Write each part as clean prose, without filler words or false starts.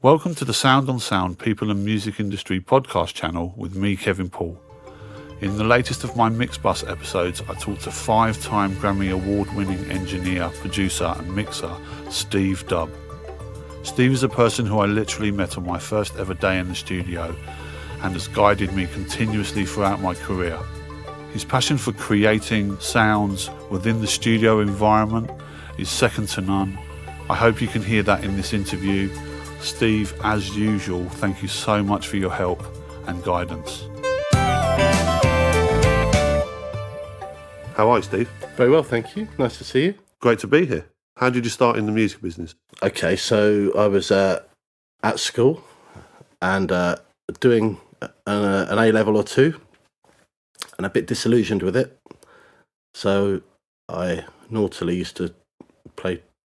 Welcome to the Sound on Sound People and Music Industry podcast channel with me, Kevin Paul. In the latest of my Mixbus episodes, I talked to 5-time Grammy Award-winning engineer, producer and mixer, Steve Dub. Steve is a person who I literally met on my first ever day in the studio and has guided me continuously throughout my career. His passion for creating sounds within the studio environment is second to none. I hope you can hear that in this interview. Steve, as usual, thank you so much for your help and guidance. How are you, Steve? Very well, thank you. Nice to see you. Great to be here. How did you start in the music business? Okay, so I was at school and doing an A-level or two and a bit disillusioned with it. So I naughtily used to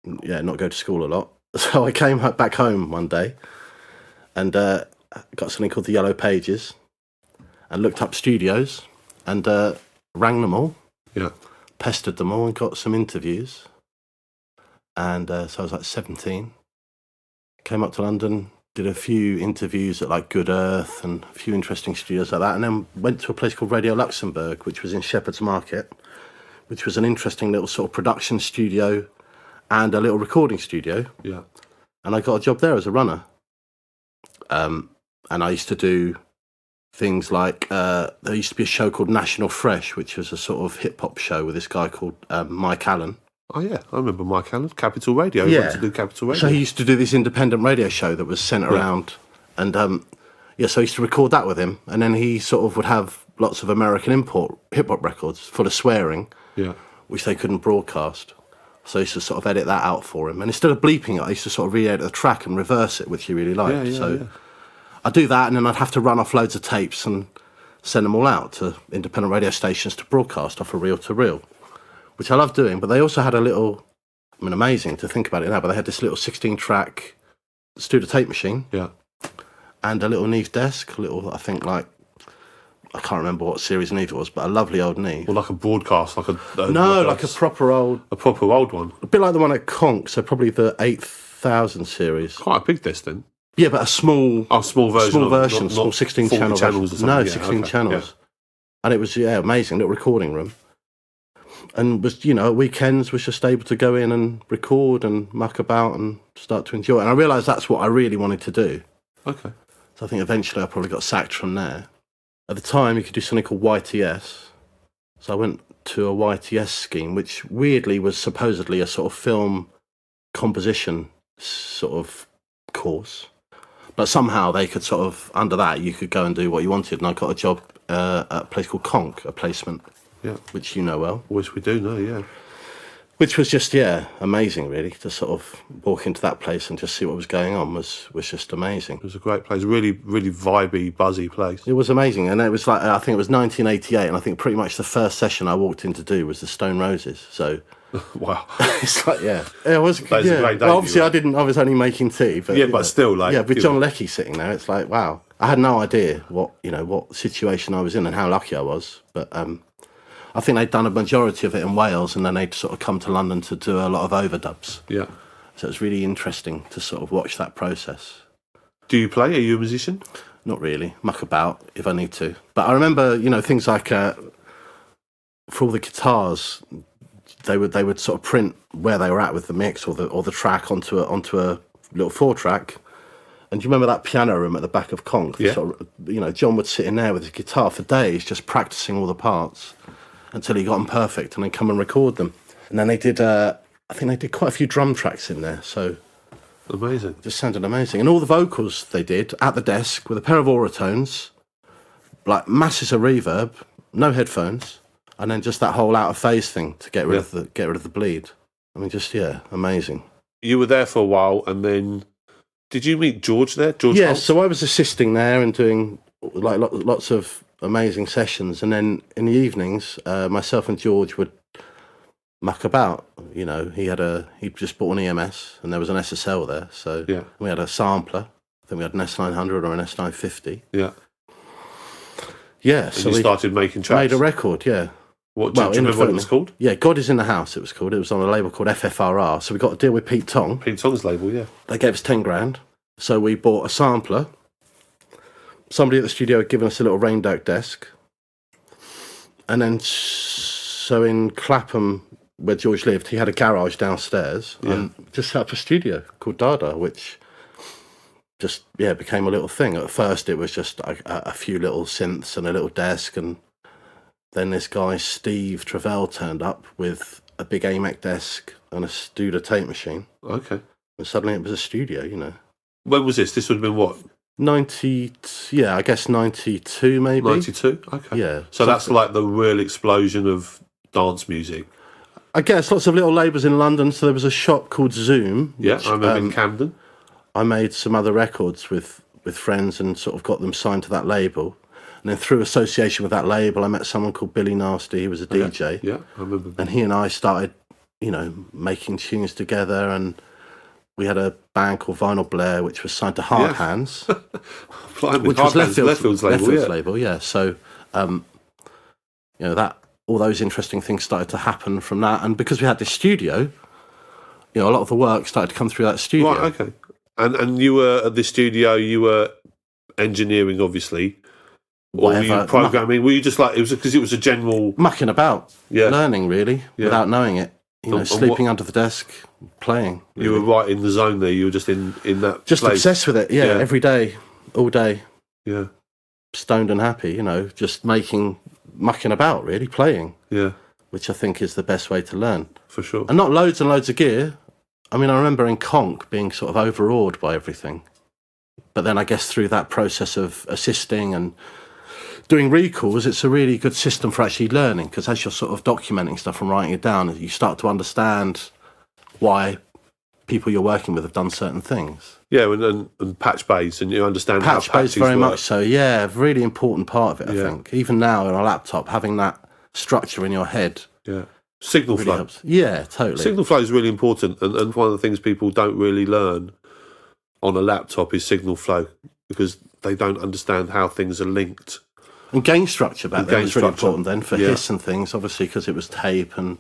not go to school a lot. So I came back home one day and got something called the Yellow Pages and looked up studios and rang them all, pestered them all and got some interviews. And so I was like 17, came up to London, did a few interviews at like Good Earth and a few interesting studios like that, and then went to a place called Radio Luxembourg, which was in Shepherd's Market, which was an interesting little sort of production studio and a little recording studio. Yeah. And I got a job there as a runner. And I used to do things like, there used to be a show called National Fresh, which was a sort of hip-hop show with this guy called Mike Allen. Oh, yeah, I remember Mike Allen, Capital Radio. He went to do Capital Radio. So he used to do this independent radio show that was sent around. And, so I used to record that with him. And then he sort of would have lots of American import hip-hop records full of swearing, which they couldn't broadcast. So I used to sort of edit that out for him. And instead of bleeping it, I used to sort of re-edit the track and reverse it, which he really liked. I'd do that, and then I'd have to run off loads of tapes and send them all out to independent radio stations to broadcast off a reel-to-reel, which I loved doing. But they also had a little, I mean, amazing to think about it now, but they had this little 16-track studio tape machine and a little Neve desk, I think, like, I can't remember what series Neve it was, but a lovely old Neve. Or like a broadcast, like a proper old... A proper old one. A bit like the one at Konk, so probably the 8000 series. Quite a big desk then. Yeah, but a small version. Small version, small 16 channels. Channels or something. No, 16 channels. Yeah. And it was, amazing, little recording room. And was, at weekends was just able to go in and record and muck about and start to enjoy it. And I realised that's what I really wanted to do. Okay. So I think eventually I probably got sacked from there. At the time, you could do something called YTS. So I went to a YTS scheme, which weirdly was supposedly a sort of film composition sort of course. But somehow they could sort of, under that, you could go and do what you wanted. And I got a job at a place called Konk, a placement, which you know well. Which we do know, yeah. Which was just, amazing, really, to sort of walk into that place and just see what was going on was just amazing. It was a great place, really, really vibey, buzzy place. It was amazing, and it was like, I think it was 1988, and I think pretty much the first session I walked in to do was the Stone Roses, so... Wow. It's like, it was... That was a great day. Well, obviously, I was only making tea, but... Yeah, but still, like... Yeah, with John Leckie sitting there, it's like, wow. I had no idea what situation I was in and how lucky I was, but... I think they'd done a majority of it in Wales, and then they'd sort of come to London to do a lot of overdubs. Yeah. So it's really interesting to sort of watch that process. Do you play? Are you a musician? Not really. Muck about if I need to. But I remember, things like for all the guitars, they would sort of print where they were at with the mix or the track onto a little 4-track. And do you remember that piano room at the back of Konk? Yeah. Sort of, John would sit in there with his guitar for days, just practicing all the parts until he got them perfect, and then come and record them. And then they did, I think they did quite a few drum tracks in there, so... Amazing. It just sounded amazing. And all the vocals they did at the desk with a pair of Auratones, like masses of reverb, no headphones, and then just that whole out-of-phase thing to get rid of the bleed. I mean, just, amazing. You were there for a while, and then... Did you meet George there? George Yeah, Holt? So I was assisting there and doing like lots of amazing sessions, and then in the evenings, myself and George would muck about. He just bought an EMS, and there was an SSL there, so we had a sampler. I think we had an S900 or an S950. Yeah. Yeah, so we started making tracks. Made a record, yeah. What, do you remember what it was called? Yeah, God Is in the House, it was called. It was on a label called FFRR, so we got a deal with Pete Tong. Pete Tong's label, yeah. They gave us 10 grand, So we bought a sampler. Somebody at the studio had given us a little rain dark desk. And then, so in Clapham, where George lived, he had a garage downstairs and just set up a studio called Dada, which just, became a little thing. At first, it was just a few little synths and a little desk. And then this guy, Steve Travell, turned up with a big AMEC desk and a Studer tape machine. Okay. And suddenly it was a studio, you know. When was this? This would have been what? 92 maybe. 92? Okay. Yeah. So that's like the real explosion of dance music. I guess lots of little labours in London. So there was a shop called Zoom. Yeah, I remember in Camden. I made some other records with friends and sort of got them signed to that label. And then through association with that label, I met someone called Billy Nasty, who was a DJ. Yeah, I remember. And he and I started, you know, making tunes together. And we had a band called Vinyl Blair, which was signed to Hard Hands, which was Leftfield's label. Yeah. So, you know, that all those interesting things started to happen from that. And because we had this studio, you know, a lot of the work started to come through that studio. Right, okay. And you were at the studio, you were engineering, obviously. Or were you programming? Were you just like, it was because it was a general... Mucking about, learning, really, without knowing it. You know, sleeping under the desk, playing. Really. You were right in the zone there. You were just in that just place. Obsessed with it, every day, all day. Yeah. Stoned and happy, you know, just mucking about, really, playing. Yeah. Which I think is the best way to learn. For sure. And not loads and loads of gear. I mean, I remember in Konk being sort of overawed by everything. But then I guess through that process of assisting and doing recalls, it's a really good system for actually learning, because as you're sort of documenting stuff and writing it down, you start to understand why people you're working with have done certain things. Yeah, and patch bays, and you understand how patches bays very work. Much so, yeah, really important part of it, I think. Even now on a laptop, having that structure in your head. Yeah. Signal really flow. Helps. Yeah, totally. Signal flow is really important, and one of the things people don't really learn on a laptop is signal flow, because they don't understand how things are linked. And gain structure back then was really important then for hiss and things, obviously, because it was tape and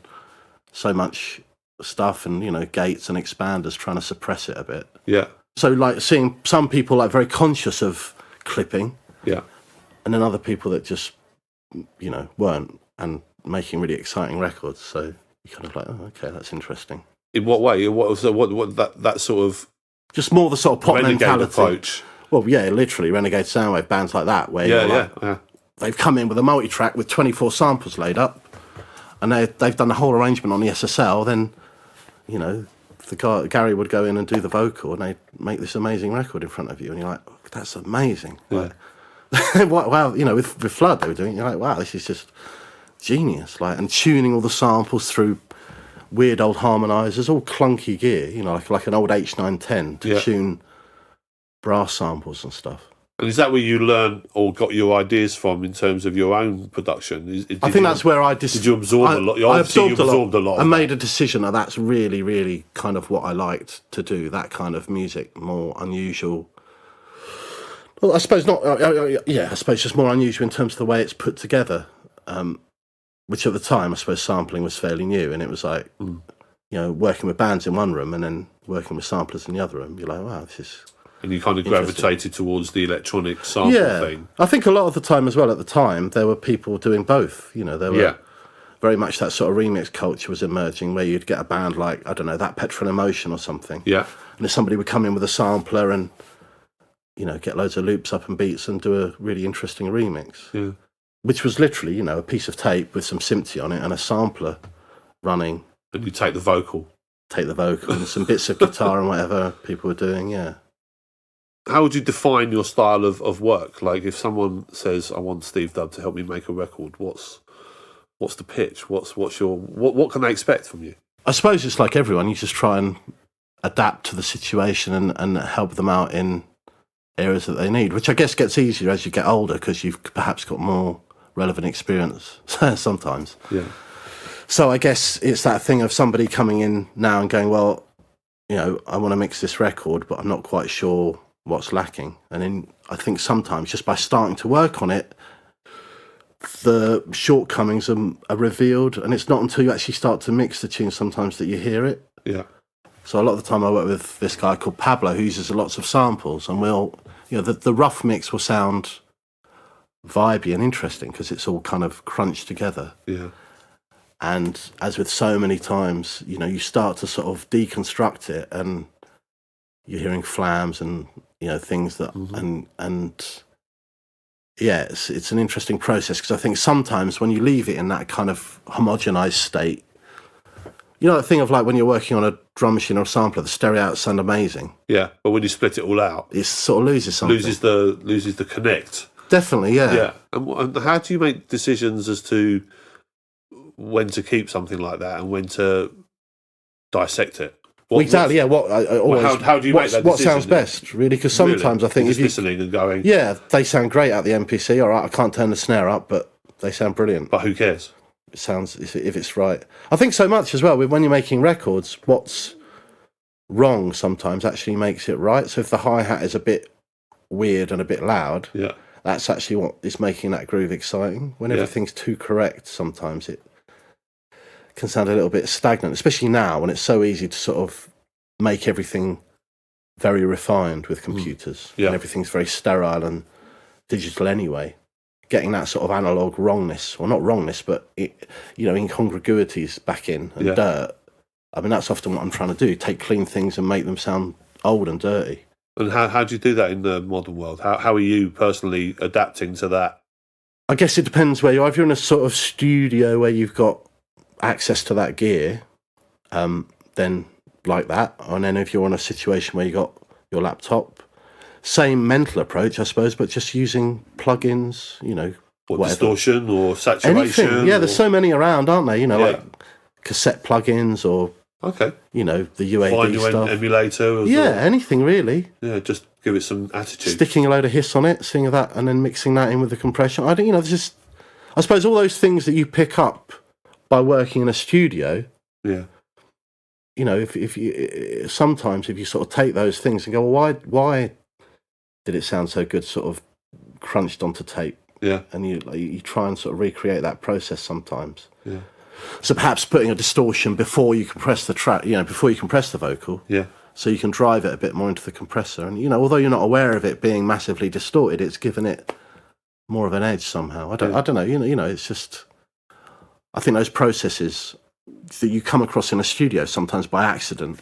so much stuff and, you know, gates and expanders trying to suppress it a bit. Yeah. So, like, seeing some people, like, very conscious of clipping. Yeah. And then other people that just, you know, weren't, and making really exciting records. So you kind of like, oh, okay, that's interesting. In what way? What that sort of... Just more the sort of pop mentality. Approach. Well, yeah, literally, Renegade Soundwave, bands like that, where you're they've come in with a multi-track with 24 samples laid up, and they've done the whole arrangement on the SSL. Then, you know, Gary would go in and do the vocal, and they'd make this amazing record in front of you, and you're like, oh, that's amazing. Yeah. Like, wow, you know, with Flood they were doing it, you're like, wow, this is just genius. Like, and tuning all the samples through weird old harmonizers, all clunky gear, you know, like an old H910 to tune brass samples and stuff. And is that where you learned or got your ideas from in terms of your own production? I think that's where did you absorb a lot? I absorbed a lot. I made a decision that that's really, really kind of what I liked to do, that kind of music, more unusual. Well, I suppose not. I suppose just more unusual in terms of the way it's put together, which at the time, I suppose sampling was fairly new, and it was like, you know, working with bands in one room and then working with samplers in the other room. You're like, wow, this is... And you kind of gravitated towards the electronic sample thing. I think a lot of the time as well, at the time, there were people doing both. You know, there were very much that sort of remix culture was emerging, where you'd get a band like, I don't know, that Petrol Emotion or something. Yeah. And if somebody would come in with a sampler and, you know, get loads of loops up and beats and do a really interesting remix. Yeah. Which was literally, you know, a piece of tape with some Simpty on it and a sampler running. And you take the vocal. And some bits of guitar and whatever people were doing, How would you define your style of work? Like, if someone says, I want Steve Dub to help me make a record, what's the pitch? What can they expect from you? I suppose it's like everyone, you just try and adapt to the situation and help them out in areas that they need, which I guess gets easier as you get older, because you've perhaps got more relevant experience sometimes. Yeah. So I guess it's that thing of somebody coming in now and going, well, you know, I want to mix this record, but I'm not quite sure what's lacking. And then I think sometimes just by starting to work on it, the shortcomings are revealed, and it's not until you actually start to mix the tune sometimes that you hear it. Yeah. So a lot of the time I work with this guy called Pablo who uses lots of samples, and the rough mix will sound vibey and interesting because it's all kind of crunched together. Yeah. And as with so many times, you start to sort of deconstruct it, and you're hearing flams and things that and yeah, it's an interesting process because I think sometimes when you leave it in that kind of homogenized state, the thing of like when you're working on a drum machine or a sampler, the stereo outs sound amazing. Yeah, but when you split it all out, it sort of loses something. Loses the connect. Definitely, yeah. Yeah, and how do you make decisions as to when to keep something like that and when to dissect it? Exactly, yeah. How do you make that decision? What sounds best, really? Because sometimes I think if you're listening and going, yeah, they sound great at the MPC. All right, I can't turn the snare up, but they sound brilliant. But who cares? It sounds if it's right. I think so much as well when you're making records, what's wrong sometimes actually makes it right. So if the hi-hat is a bit weird and a bit loud, yeah, that's actually what is making that groove exciting. When everything's too correct, sometimes it can sound a little bit stagnant, especially now when it's so easy to sort of make everything very refined with computers. Yeah. And everything's very sterile and digital anyway. Getting that sort of analog wrongness, or not wrongness, but incongruities back in and dirt. I mean, that's often what I'm trying to do: take clean things and make them sound old and dirty. And how do you do that in the modern world? How are you personally adapting to that? I guess it depends where you are. If you're in a sort of studio where you've got access to that gear, then like that. And then if you're in a situation where you got your laptop, same mental approach, I suppose, but just using plugins, What, distortion or saturation? Anything. Yeah, there's so many around, aren't there? Like cassette plugins or the UAD Find your stuff. emulator. Anything really. Yeah, just give it some attitude. Sticking a load of hiss on it, seeing that, and then mixing that in with the compression. I think there's just, I suppose, all those things that you pick up by working in a studio. Yeah. If you sometimes if you sort of take those things and go, well, why did it sound so good, sort of crunched onto tape? Yeah. And you try and sort of recreate that process sometimes. Yeah. So perhaps putting a distortion before you compress the track, before you compress the vocal. Yeah. So you can drive it a bit more into the compressor. And, although you're not aware of it being massively distorted, it's given it more of an edge somehow. I don't know. It's just, I think those processes that you come across in a studio sometimes by accident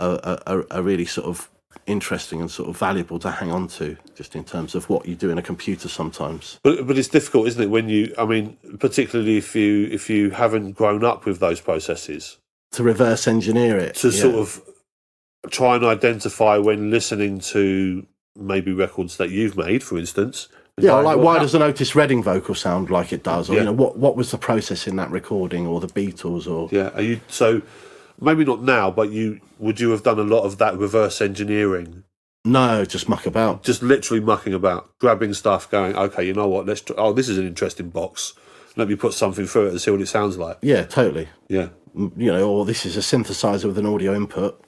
are really sort of interesting and sort of valuable to hang on to, just in terms of what you do in a computer sometimes. But it's difficult, isn't it, particularly if you haven't grown up with those processes, to reverse engineer it, to sort of try and identify when listening to maybe records that you've made, for instance. Why does an Otis Redding vocal sound like it does? Or what was the process in that recording, or the Beatles, or so maybe not now, but would you have done a lot of that reverse engineering? No, just muck about. Just literally mucking about, grabbing stuff, going, okay, you know what? Let's. This is an interesting box. Let me put something through it and see what it sounds like. Yeah, totally. Yeah. Or this is a synthesizer with an audio input.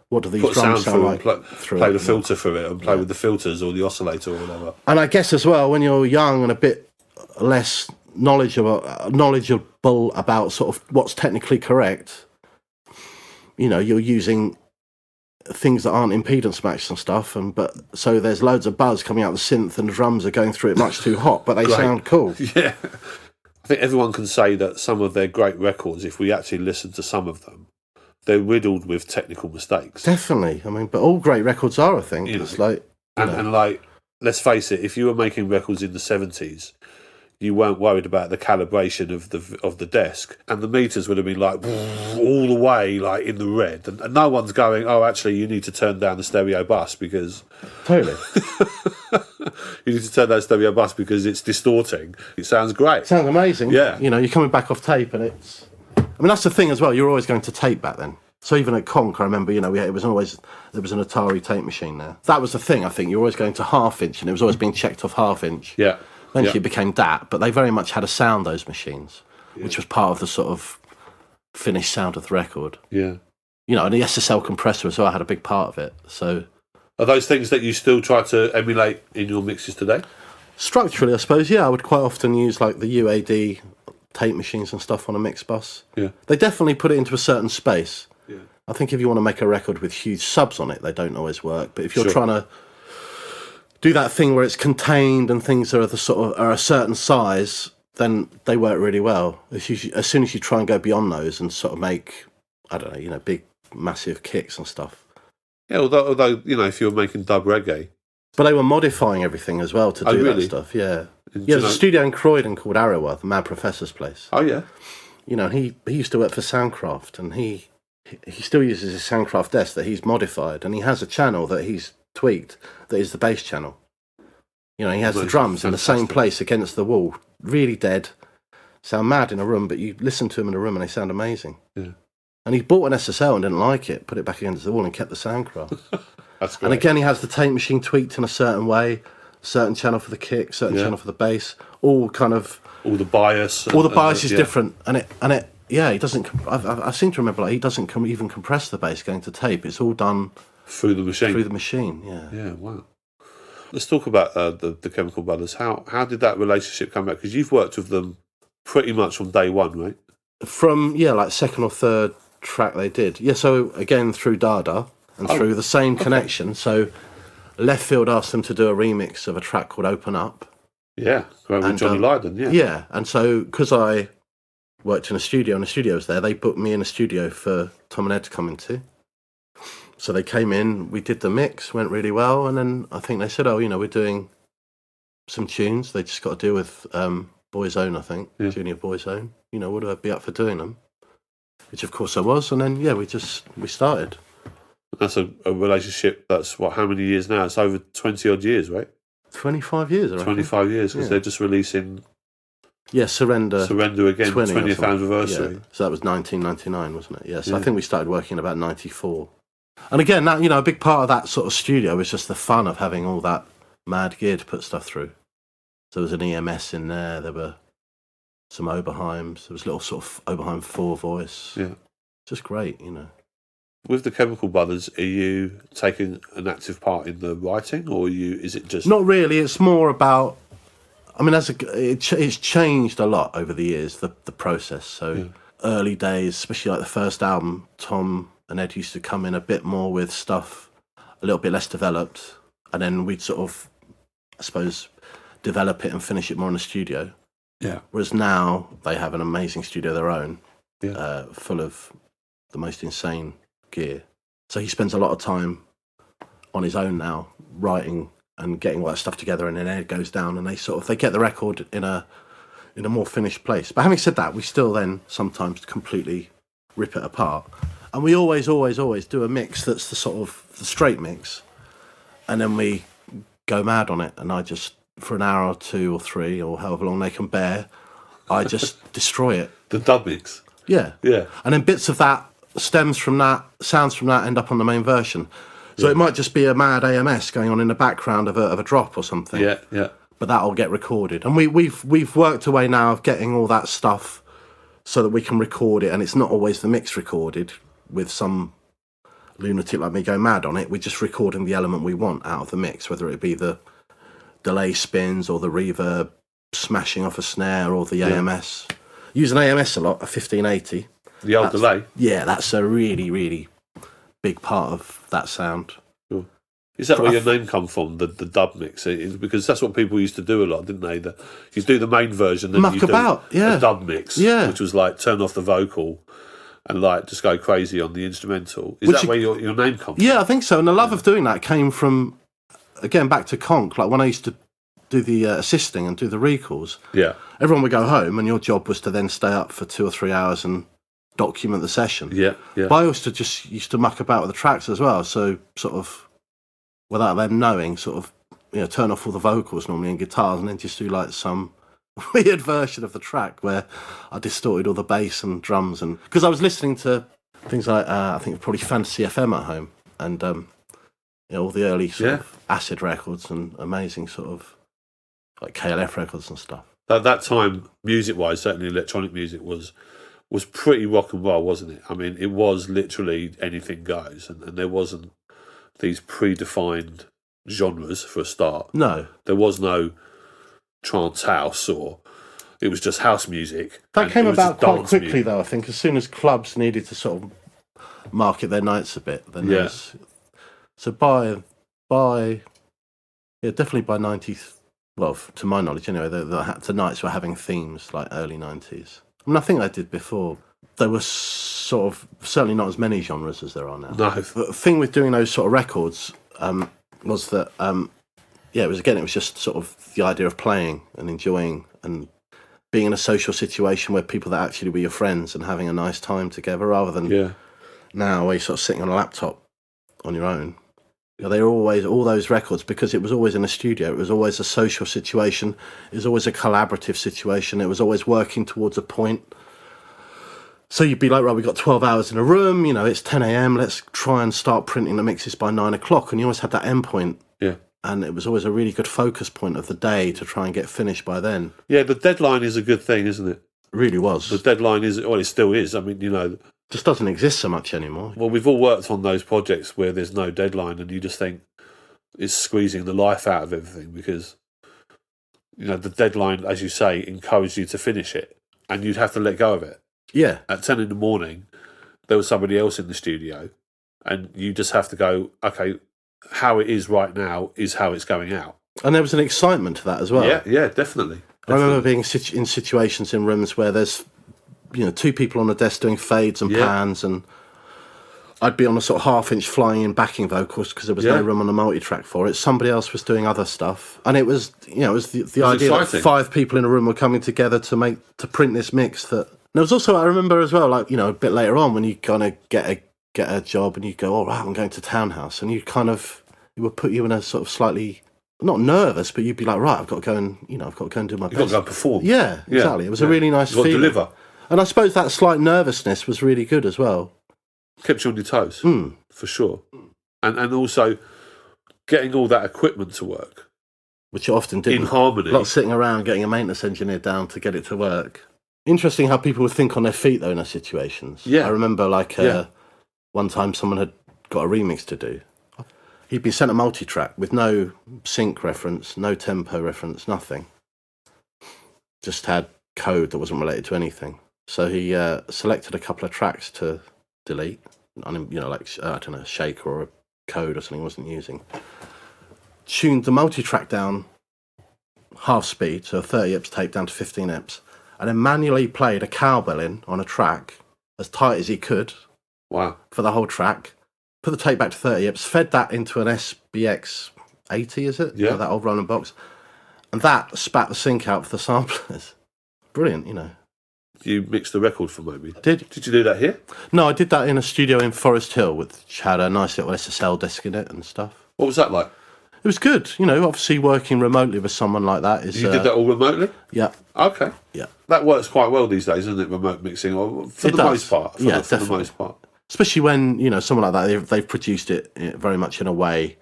What do these put drums sound like? Play the filter through it and play with the filters or the oscillator or whatever. And I guess as well, when you're young and a bit less knowledgeable about sort of what's technically correct, you're using things that aren't impedance matched and stuff, so there's loads of buzz coming out of the synth and the drums are going through it much too hot, but they sound cool. Yeah. I think everyone can say that some of their great records, if we actually listen to some of them, they're riddled with technical mistakes. Definitely. But all great records are, I think. It's like... And let's face it, if you were making records in the 70s, you weren't worried about the calibration of the desk, and the meters would have been like all the way like in the red, and no one's going, oh, actually, you need to turn down the stereo bus because... Totally. You need to turn down the stereo bus because it's distorting. It sounds great. It sounds amazing. Yeah. You're coming back off tape and it's... that's the thing as well. You're always going to tape back then. So even at Konk, I remember, there was an Atari tape machine there. That was the thing, I think. You're always going to half-inch, and it was always being checked off half-inch. Yeah. Eventually it became DAT, but they very much had a sound, those machines, which was part of the sort of finished sound of the record. Yeah. And the SSL compressor as well had a big part of it. So, are those things that you still try to emulate in your mixes today? Structurally, I suppose, I would quite often use like the UAD tape machines and stuff on a mix bus. Yeah. They definitely put it into a certain space. Yeah. I think if you want to make a record with huge subs on it, they don't always work. But if you're trying to do that thing where it's contained and things are are a certain size, then they work really well. As soon as you try and go beyond those and sort of make, I don't know, big, massive kicks and stuff. Yeah, although if you're making dub reggae. But they were modifying everything as well to do that stuff, yeah. There's a studio in Croydon called Arrowa, the Mad Professor's place. Oh, yeah. He used to work for Soundcraft, and he still uses his Soundcraft desk that he's modified, and he has a channel that he's tweaked that is the bass channel. He has the drums in the same place against the wall, really dead, sound mad in a room, but you listen to them in a room and they sound amazing. Yeah. And he bought an SSL and didn't like it, put it back against the wall and kept the Soundcraft. That's great. And again, he has the tape machine tweaked in a certain way, certain channel for the kick, certain channel for the bass, all kind of... All the bias. All the bias is different, and it he doesn't... I seem to remember, he doesn't even compress the bass going to tape. It's all done... Through the machine. Yeah. Yeah, wow. Let's talk about the Chemical Brothers. How did that relationship come back? Because you've worked with them pretty much from day one, right? From, like second or third track they did. Yeah, so again, through Dada and through the same connection. So Leftfield asked them to do a remix of a track called Open Up. Yeah, with Johnny Lydon, yeah. Yeah, and so because I worked in a studio and the studio was there, they booked me in a studio for Tom and Ed to come into. So they came in, we did the mix, went really well, and then I think they said, we're doing some tunes. They just got to deal with Boys Own, I think, Junior Boys Own. Would I be up for doing them? Which of course I was, and then, we started. That's a relationship that's, how many years now? It's over 20-odd years, right? 25 years, I reckon. 25 years, because they're just releasing... Yeah, Surrender again, 20th anniversary. Yeah. So that was 1999, wasn't it? Yeah, so I think we started working about 94. And again, that a big part of that sort of studio was just the fun of having all that mad gear to put stuff through. So there was an EMS in there, there were some Oberheims, there was a little sort of Oberheim 4 voice. Yeah. Just great, With the Chemical Brothers, are you taking an active part in the writing, or is it just... Not really, it's more about... it's changed a lot over the years, the process. So early days, especially like the first album, Tom and Ed used to come in a bit more with stuff a little bit less developed, and then we'd sort of, I suppose, develop it and finish it more in the studio. Yeah. Whereas now they have an amazing studio of their own, yeah. Full of the most insane gear. So he spends a lot of time on his own now, writing and getting all that stuff together, and then Ed goes down and they get the record in a more finished place. But having said that, we still then sometimes completely rip it apart. And we always do a mix that's the sort of the straight mix, and then we go mad on it. And I just, for an hour or 2 or 3 or however long they can bear, I just destroy it. The dub mix. Yeah. Yeah. And then bits of that, stems from that, sounds from that end up on the main version. So it might just be a mad AMS going on in the background of a drop or something. Yeah, yeah. But that'll get recorded. And we've worked a way now of getting all that stuff so that we can record it, and it's not always the mix recorded with some lunatic like me going mad on it. We're just recording the element we want out of the mix, whether it be the delay spins or the reverb smashing off a snare or the AMS. Use an AMS a lot, a 1580. The old delay? Yeah, that's a really, really big part of that sound. Sure. Is that where your name come from, the dub mix? Because that's what people used to do a lot, didn't they? You do the main version, then you do a dub mix, which was like turn off the vocal and like just go crazy on the instrumental. Is that where your name comes from? Yeah, I think so. And the love of doing that came from, again, back to Konk. Like when I used to do the assisting and do the recalls, everyone would go home and your job was to then stay up for 2 or 3 hours and document the session. Yeah. But I used to muck about with the tracks as well. So sort of, without them knowing, sort of, turn off all the vocals normally and guitars and then just do like some weird version of the track where I distorted all the bass and drums, and because I was listening to things like I think probably Fantasy FM at home, and all the early sort of acid records and amazing sort of like KLF records and stuff. At that time, music-wise, certainly electronic music was pretty rock and roll, wasn't it? I mean, it was literally anything goes, and there wasn't these predefined genres for a start. No, there was no trance house, or it was just house music. That came about quite quickly, though. I think as soon as clubs needed to sort of market their nights a bit. Then so by definitely by 90s. Well, to my knowledge, anyway, the nights were having themes like early 90s. I mean, I think they did before. There was sort of certainly not as many genres as there are now. No. The thing with doing those sort of records was that, it was just sort of the idea of playing and enjoying and being in a social situation where people that actually were your friends and having a nice time together, rather than now where you're sort of sitting on a laptop on your own. They were always, all those records, because it was always in a studio, it was always a social situation, it was always a collaborative situation, it was always working towards a point. So you'd be like, right, we've got 12 hours in a room, it's 10 a.m, let's try and start printing the mixes by 9 o'clock, and you always had that end point. Yeah. And it was always a really good focus point of the day to try and get finished by then. Yeah, the deadline is a good thing, isn't it? It really was. The deadline is, well, it still is. I mean, just doesn't exist so much anymore. Well, we've all worked on those projects where there's no deadline, and you just think it's squeezing the life out of everything because, the deadline, as you say, encouraged you to finish it, and you'd have to let go of it. Yeah. At 10 in the morning, there was somebody else in the studio, and you just have to go, okay, how it is right now is how it's going out. And there was an excitement to that as well. Yeah, definitely. I remember being in situations in rooms where there's, two people on the desk doing fades and pans, and I'd be on a sort of half-inch flying in backing vocals because there was no room on the multi-track for it. Somebody else was doing other stuff, and it was, it was the idea exciting. that 5 people in a room were coming together to print this mix. That and there was also, I remember as well, like a bit later on when you kind of get a job and you go, all right, I'm going to Townhouse, and it would put you in a sort of slightly, not nervous, but you'd be like, right, I've got to go and do my best. You've got to go perform. Yeah, exactly. It was a really nice feeling. Deliver. And I suppose that slight nervousness was really good as well. Kept you on your toes, for sure. And also getting all that equipment to work. Which you often didn't. In harmony. Not sitting around getting a maintenance engineer down to get it to work. Interesting how people would think on their feet, though, in those situations. Yeah. I remember, one time someone had got a remix to do. He'd been sent a multi-track with no sync reference, no tempo reference, nothing. Just had code that wasn't related to anything. So he selected a couple of tracks to delete, I don't know, Shaker or a code or something he wasn't using. Tuned the multi-track down half speed, so 30 EPs tape down to 15 EPs, and then manually played a cowbell in on a track as tight as he could. Wow. For the whole track. Put the tape back to 30 EPs, fed that into an SBX 80, is it? Yeah. That old Roland box. And that spat the sync out for the samplers. Brilliant, You mixed the record for Moby. Did you do that here? No, I did that in a studio in Forest Hill, which had a nice little SSL disc in it and stuff. What was that like? It was good. Obviously working remotely with someone like that is... You did that all remotely? Yeah. Okay. Yeah. That works quite well these days, doesn't it, remote mixing? For the most part. For the most part. Especially when, someone like that, they've produced it very much in a way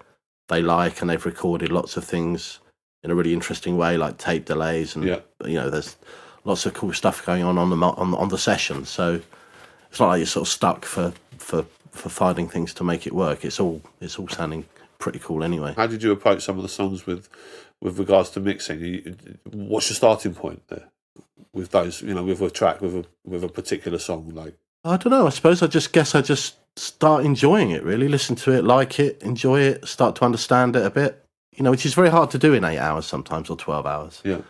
they like, and they've recorded lots of things in a really interesting way, like tape delays, and, there's lots of cool stuff going on the session. So it's not like you're sort of stuck for finding things to make it work. It's all sounding pretty cool anyway. How did you approach some of the songs with regards to mixing? What's your starting point there with those? With a track, with a particular song, like. I don't know. I suppose I just start enjoying it. Really, listen to it, like it, enjoy it, start to understand it a bit. Which is very hard to do in 8 hours sometimes, or 12 hours. Yeah.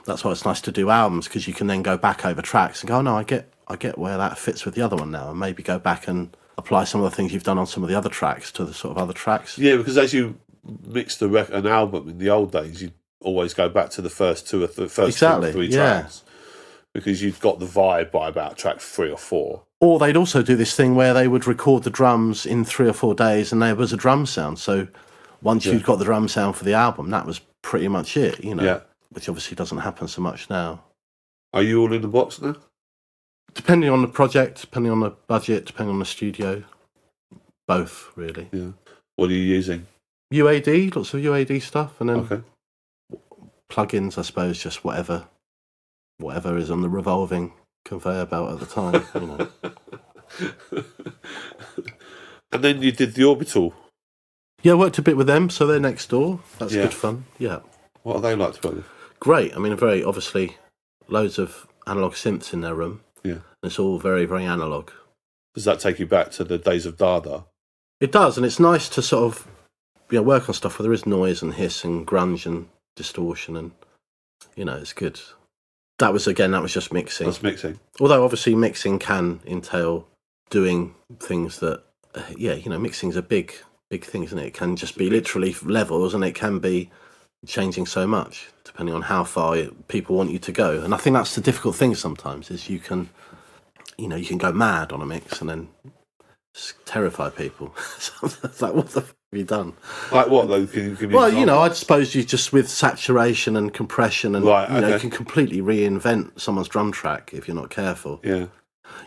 That's why it's nice to do albums, because you can then go back over tracks and go, oh, no, I get where that fits with the other one now, and maybe go back and apply some of the things you've done on some of the other tracks to the sort of other tracks. Yeah, because as you mix an album in the old days, you always go back to the first two or three tracks. Because you've got the vibe by about track 3 or 4. Or they'd also do this thing where they would record the drums in 3 or 4 days, and there was a drum sound. So once you'd got the drum sound for the album, that was pretty much it, Yeah. Which obviously doesn't happen so much now. Are you all in the box now? Depending on the project, depending on the budget, depending on the studio. Both, really. Yeah. What are you using? UAD, lots of UAD stuff, and then okay. Plugins, I suppose, just whatever is on the revolving conveyor belt at the time. And then you did the Orbital. Yeah, I worked a bit with them, so they're next door. That's good fun. Yeah. What are they like to work with? Great. I mean, very obviously loads of analog synths in their room. Yeah. It's all very, very analog. Does that take you back to the days of Dada? It does, and it's nice to sort of work on stuff where there is noise and hiss and grunge and distortion, and it's good. That was just mixing. That's mixing. Although obviously mixing can entail doing things that, mixing's a big thing, isn't it? It can just be literally levels, and it can be changing so much depending on how far people want you to go. And I think that's the difficult thing sometimes, is you can go mad on a mix and then terrify people. It's like, what the f*** have you done? Like what though? Can you give me Well, I suppose you just, with saturation and compression and okay. you can completely reinvent someone's drum track if you're not careful. Yeah.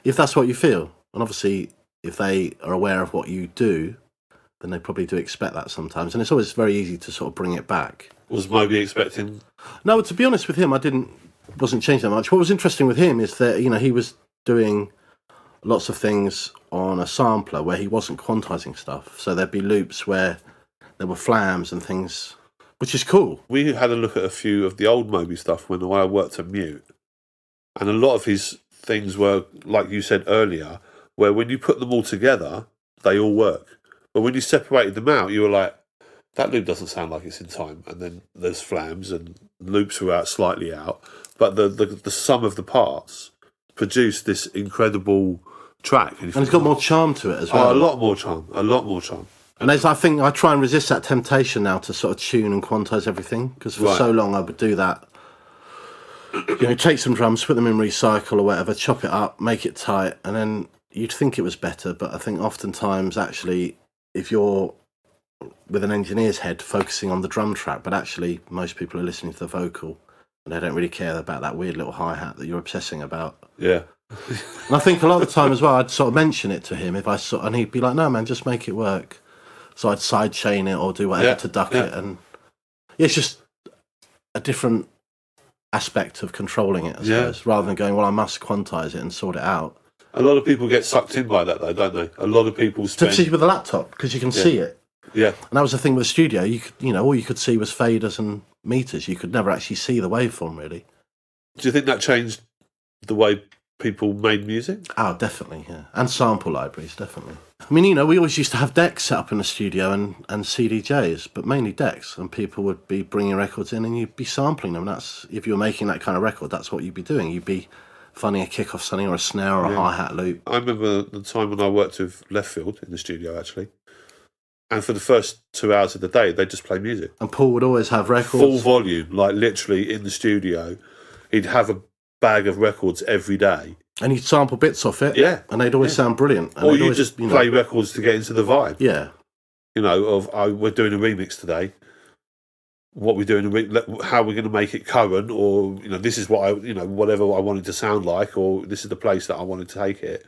If that's what you feel. And obviously if they are aware of what you do, then they probably do expect that sometimes. And it's always very easy to sort of bring it back. Was Moby expecting? No, to be honest with him, wasn't changing that much. What was interesting with him is that, he was doing lots of things on a sampler where he wasn't quantizing stuff. So there'd be loops where there were flams and things, which is cool. We had a look at a few of the old Moby stuff when I worked at Mute. And a lot of his things were, like you said earlier, where when you put them all together, they all work. But when you separated them out, you were like, that loop doesn't sound like it's in time. And then there's flams and loops were out slightly out. But the sum of the parts produced this incredible track. And it's got more charm to it as well. Oh, a lot more charm. And I think I try and resist that temptation now to sort of tune and quantize everything, because for so long I would do that. Take some drums, put them in recycle or whatever, chop it up, make it tight, and then you'd think it was better. But I think oftentimes, actually, if you're with an engineer's head focusing on the drum track, but actually most people are listening to the vocal and they don't really care about that weird little hi-hat that you're obsessing about. Yeah. And I think a lot of the time as well, I'd sort of mention it to him and he'd be like, no, man, just make it work. So I'd sidechain it or do whatever to duck it. And it's just a different aspect of controlling it, I suppose, rather than going, well, I must quantize it and sort it out. A lot of people get sucked in by that, though, don't they? A lot of people spend... Especially with a laptop, because you can see it. Yeah. And that was the thing with the studio. You could, all you could see was faders and meters. You could never actually see the waveform, really. Do you think that changed the way people made music? Oh, definitely, yeah. And sample libraries, definitely. I mean, we always used to have decks set up in the studio and CDJs, but mainly decks. And people would be bringing records in and you'd be sampling them. That's, if you were making that kind of record, that's what you'd be doing. You'd be finding a kick-off something or a snare or a hi-hat loop. I remember the time when I worked with Leftfield in the studio, actually. And for the first 2 hours of the day, they'd just play music. And Paul would always have records. Full volume, like literally in the studio. He'd have a bag of records every day. And he'd sample bits off it. Yeah. And they'd always sound brilliant. And or you just play records to get into the vibe. Yeah. We're doing a remix today. What we're doing, how we're going to make it current, or, this is what whatever I wanted to sound like, or this is the place that I wanted to take it.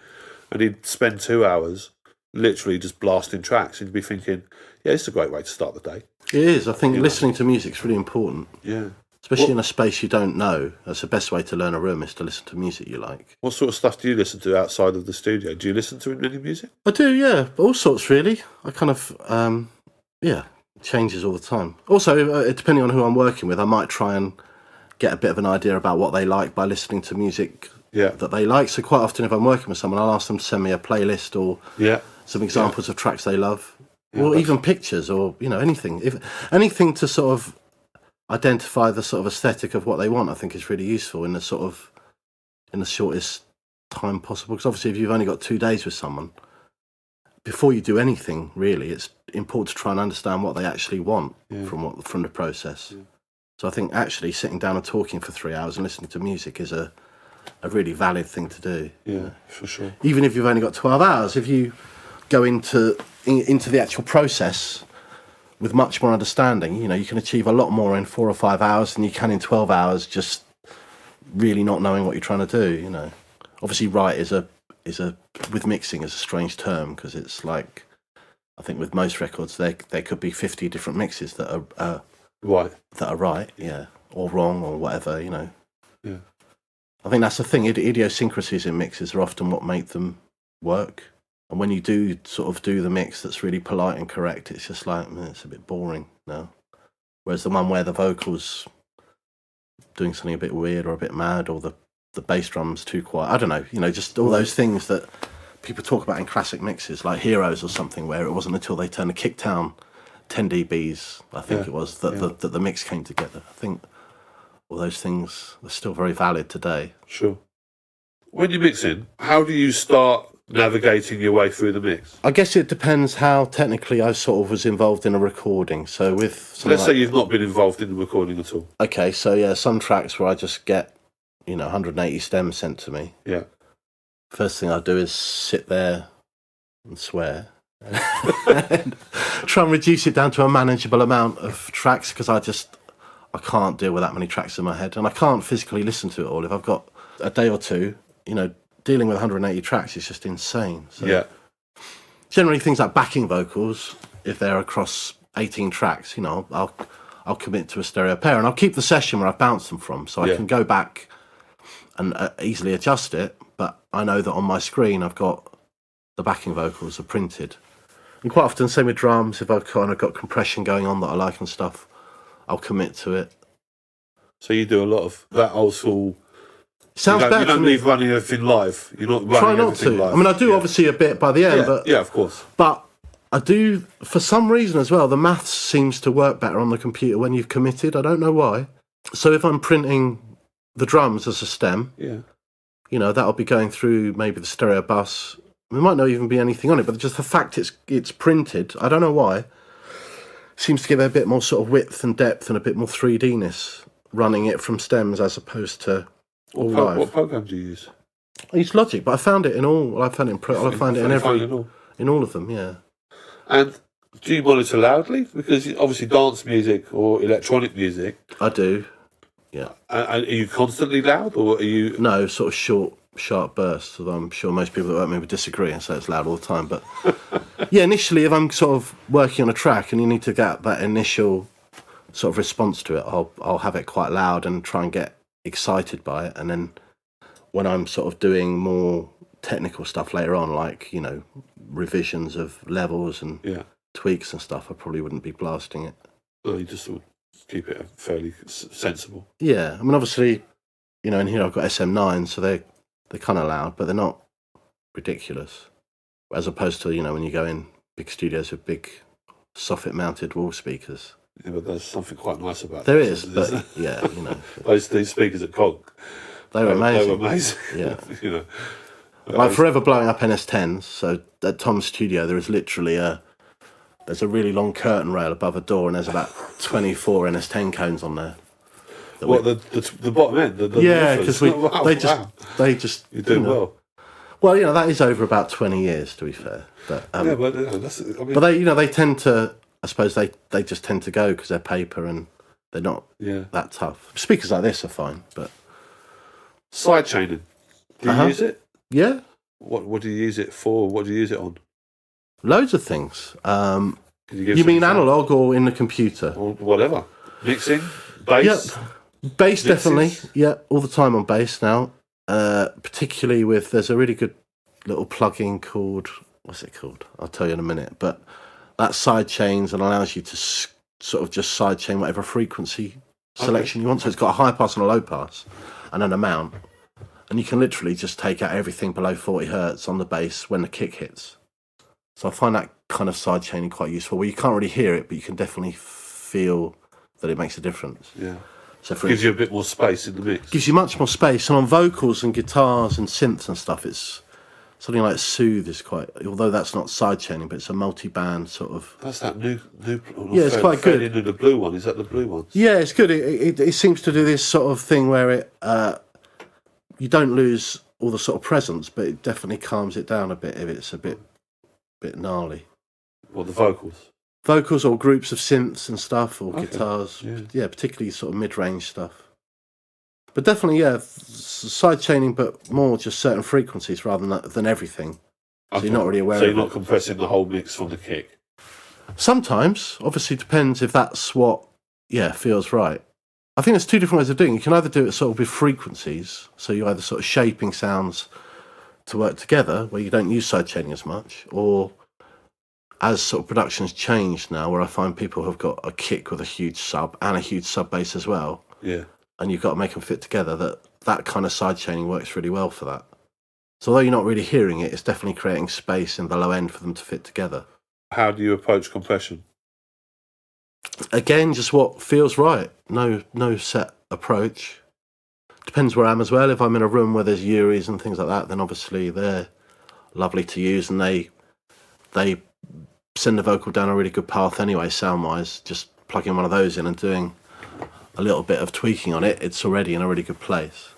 And he'd spend 2 hours literally just blasting tracks, and you'd be thinking, yeah, it's a great way to start the day. It is. I think listening to music's really important. Yeah. Especially in a space you don't know. That's the best way to learn a room, is to listen to music you like. What sort of stuff do you listen to outside of the studio? Do you listen to any music? I do, yeah. All sorts, really. I kind of, changes all the time. Also, depending on who I'm working with, I might try and get a bit of an idea about what they like by listening to music that they like. So quite often if I'm working with someone, I'll ask them to send me a playlist or some examples of tracks they love, or even pictures, or anything. Anything to sort of identify the sort of aesthetic of what they want, I think is really useful in the shortest time possible. Because obviously if you've only got 2 days with someone, before you do anything really, it's important to try and understand what they actually want from the process. So I think actually sitting down and talking for 3 hours and listening to music is a really valid thing to do. Yeah, for sure. Even if you've only got 12 hours, if you go into the actual process with much more understanding, you can achieve a lot more in 4 or 5 hours than you can in 12 hours just really not knowing what you're trying to do. Obviously right is a with mixing is a strange term, because it's like, I think with most records there could be 50 different mixes that are right, or wrong, or whatever. Yeah. I think that's the thing. Idiosyncrasies in mixes are often what make them work. And when you do sort of do the mix that's really polite and correct, it's just like, it's a bit boring now. Whereas the one where the vocals doing something a bit weird or a bit mad, or the bass drum's too quiet, I don't know, just all those things that people talk about in classic mixes, like Heroes or something, where it wasn't until they turned the kick down 10 dBs, I think it was, that the mix came together. I think all those things are still very valid today. Sure. When you're mixing, how do you start navigating your way through the mix? I guess it depends how technically I sort of was involved in a recording. So with let's say you've not been involved in the recording at all. Okay, so yeah, some tracks where I just get 180 stems sent to me. Yeah. First thing I do is sit there and swear. And try and reduce it down to a manageable amount of tracks, because I can't deal with that many tracks in my head, and I can't physically listen to it all. If I've got a day or two, dealing with 180 tracks is just insane. So generally things like backing vocals, if they're across 18 tracks, I'll commit to a stereo pair, and I'll keep the session where I've bounced them from, so I can go back and easily adjust it. But I know that on my screen I've got the backing vocals are printed. And quite often, same with drums, if I've kind of got compression going on that I like and stuff, I'll commit to it. So you do a lot of that old school. Sounds better. You don't leave running everything live. You're not running Try not everything to. live. I mean, I do obviously a bit by the end, but of course. But I do, for some reason as well, the maths seems to work better on the computer when you've committed. I don't know why. So if I'm printing the drums as a stem, that'll be going through maybe the stereo bus. There might not even be anything on it, but just the fact it's printed, I don't know why, seems to give it a bit more sort of width and depth and a bit more 3D-ness running it from stems as opposed to all live. What program do you use? I use Logic, but I found it in all. Well, I found it in Pro. I find it in all of them. Yeah. And do you monitor loudly? Because obviously dance music or electronic music. I do. Yeah. And are you constantly loud, or are you? No, sort of short, sharp bursts. Although I'm sure most people that work with me would disagree and say it's loud all the time. But yeah, initially, if I'm sort of working on a track and you need to get that initial sort of response to it, I'll have it quite loud and try and get excited by it. And then when I'm sort of doing more technical stuff later on, like revisions of levels and tweaks and stuff, I probably wouldn't be blasting it. No, you just sort of keep it fairly sensible. Yeah, I mean, obviously, in here I've got SM9, so they're kind of loud, but they're not ridiculous. As opposed to when you go in big studios with big soffit-mounted wall speakers. Yeah, but there's something quite nice about there this, is, but yeah, these speakers at Konk. They were amazing. They were amazing. Yeah. Like forever blowing up NS10s. So at Tom's studio, there is literally there's a really long curtain rail above a door, and there's about 24 NS10 cones on there. What, the bottom end? Because they just you're doing well. Well, that is over about 20 years, to be fair. But but they tend to. I suppose they just tend to go because they're paper and they're not that tough. Speakers like this are fine, but sidechaining. Do you use it? Yeah. What do you use it for? What do you use it on? Loads of things. You mean analog or in the computer? Or whatever. Mixing, bass. Yep. Bass, definitely. Yeah, all the time on bass now. Particularly there's a really good little plugin called, what's it called? I'll tell you in a minute. But that sidechains and allows you to sort of just sidechain whatever frequency selection you want. So it's got a high pass and a low pass and an amount. And you can literally just take out everything below 40 hertz on the bass when the kick hits. So I find that kind of sidechaining quite useful, where you can't really hear it, but you can definitely feel that it makes a difference. Yeah. So gives you a bit more space in the mix. Gives you much more space. And on vocals and guitars and synths and stuff, it's something like Soothe is quite, although that's not sidechaining, but it's a multi-band sort of. That's that new. Yeah, it's quite good. Into the blue one. Is that the blue one? Yeah, it's good. It seems to do this sort of thing where it you don't lose all the sort of presence, but it definitely calms it down a bit if it's a bit gnarly. What, the vocals? Vocals or groups of synths and stuff, or guitars. Yeah, particularly sort of mid-range stuff. But definitely, sidechaining, but more just certain frequencies rather than everything. So you're not really aware of it. So you're not compressing the whole mix from the kick? Sometimes. Obviously, depends if that's what, feels right. I think there's two different ways of doing it. You can either do it sort of with frequencies, so you're either sort of shaping sounds to work together, where you don't use sidechaining as much, or as sort of production's changed now, where I find people have got a kick with a huge sub and a huge sub bass as well. Yeah. And you've got to make them fit together. That kind of sidechaining works really well for that. So although you're not really hearing it, it's definitely creating space in the low end for them to fit together. How do you approach compression? Again, just what feels right. No set approach. Depends where I am as well. If I'm in a room where there's Uris and things like that, then obviously they're lovely to use, and they send the vocal down a really good path anyway, sound-wise. Just plugging one of those in and doing a little bit of tweaking on it, it's already in a really good place.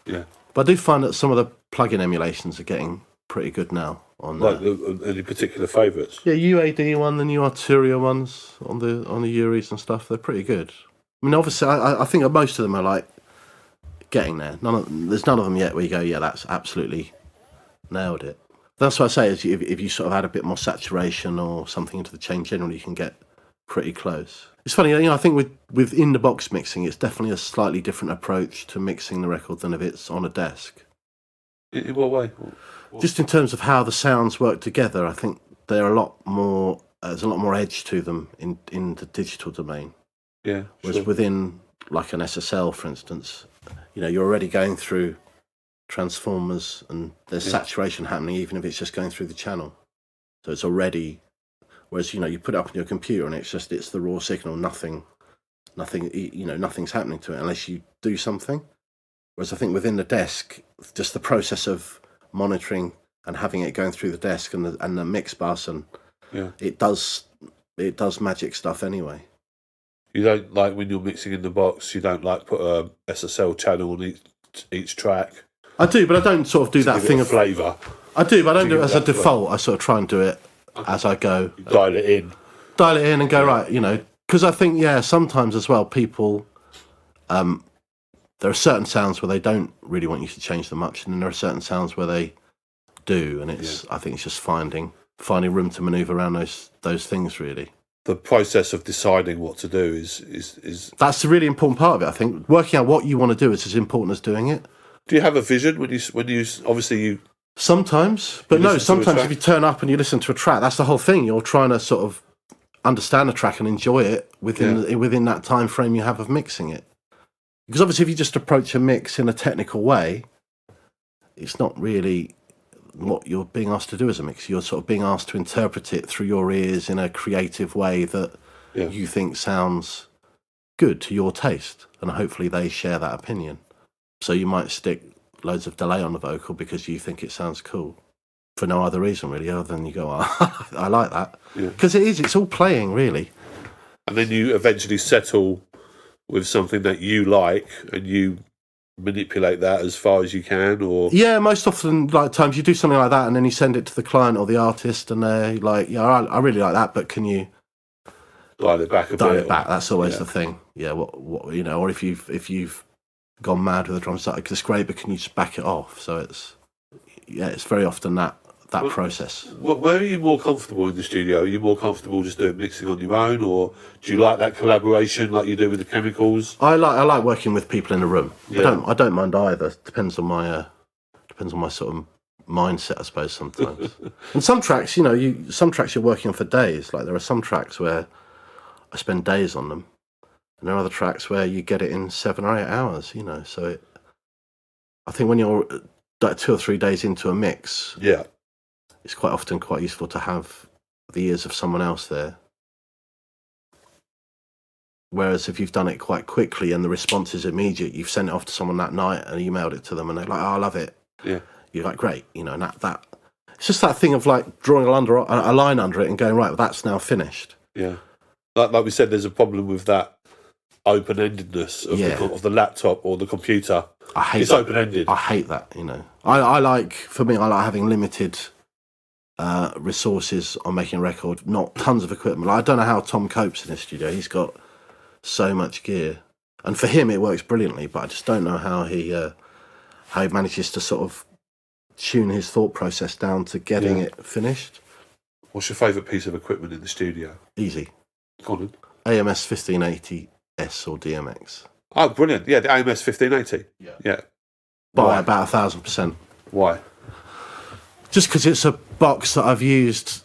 Yeah. But I do find that some of the plug-in emulations are getting pretty good now. On any particular favourites? Yeah, UAD one, the new Arturia ones on the Uris and stuff, they're pretty good. I mean, obviously, I think most of them are like getting there. There's none of them yet where you go, yeah, that's absolutely nailed it. That's what I say, is if you sort of add a bit more saturation or something into the chain, generally you can get pretty close. It's funny, I think with in-the-box mixing, it's definitely a slightly different approach to mixing the record than if it's on a desk. In what way? Just in terms of how the sounds work together, I think there's a lot more edge to them in the digital domain. Yeah. Whereas within, like an SSL, for instance, you're already going through transformers and there's saturation happening, even if it's just going through the channel. So it's already, whereas, you put it up on your computer and it's the raw signal, nothing's happening to it unless you do something. Whereas I think within the desk, just the process of monitoring and having it going through the desk and the mix bus, and it does magic stuff anyway. You don't like, when you're mixing in the box, you don't like put a SSL channel on each track? I do, but I don't sort of do that thing of flavour. I do, but I don't do it as a default. I sort of try and do it as I go. You dial it in and go, right, because I think, sometimes as well, people, there are certain sounds where they don't really want you to change them much, and then there are certain sounds where they do, and I think it's just finding room to manoeuvre around those things, really. The process of deciding what to do is that's the really important part of it. I think working out what you want to do is as important as doing it. Do you have a vision when you obviously you? Sometimes, but no. Sometimes if you turn up and you listen to a track, that's the whole thing. You're trying to sort of understand a track and enjoy it within that time frame you have of mixing it. Because obviously, if you just approach a mix in a technical way, it's not really what you're being asked to do as a mix. You're sort of being asked to interpret it through your ears in a creative way that you think sounds good to your taste, and hopefully they share that opinion. So you might stick loads of delay on the vocal because you think it sounds cool, for no other reason really, other than you go, oh, I like that. Because it's all playing, really. And then you eventually settle with something that you like, and you manipulate that as far as you can, or most often, like, times you do something like that and then you send it to the client or the artist and they're like, I really like that, but can you dial it back a bit? Dial it back. That's always the thing. What or if you've gone mad with a drum set, it's great, but can you just back it off? So it's very often that process. Where are you more comfortable in the studio? Are you more comfortable just doing mixing on your own, or do you like that collaboration like you do with the chemicals? I like working with people in a room. I don't mind either. Depends on my sort of mindset, I suppose, sometimes. And some tracks, some tracks you're working on for days. Like there are some tracks where I spend days on them, and there are other tracks where you get it in 7 or 8 hours. So I think when you're like 2 or 3 days into a mix, it's quite often quite useful to have the ears of someone else there. Whereas if you've done it quite quickly and the response is immediate, you've sent it off to someone that night and emailed it to them, and they're like, "Oh, I love it." Yeah, you're like, "Great," and that it's just that thing of like drawing a line under it and going, "Right, well, that's now finished." Yeah, like we said, there's a problem with that open-endedness of the laptop or the computer. It's open-ended. I hate that. I like having limited resources on making a record, not tons of equipment. Like, I don't know how Tom copes in his studio. He's got so much gear, and for him it works brilliantly, but I just don't know how he manages to sort of tune his thought process down to getting it finished. What's your favourite piece of equipment in the studio? Easy. Go on. AMS 1580S or DMX. Oh, brilliant. Yeah, the AMS 1580. Yeah. By about 1,000%. Why? Just because it's a box that I've used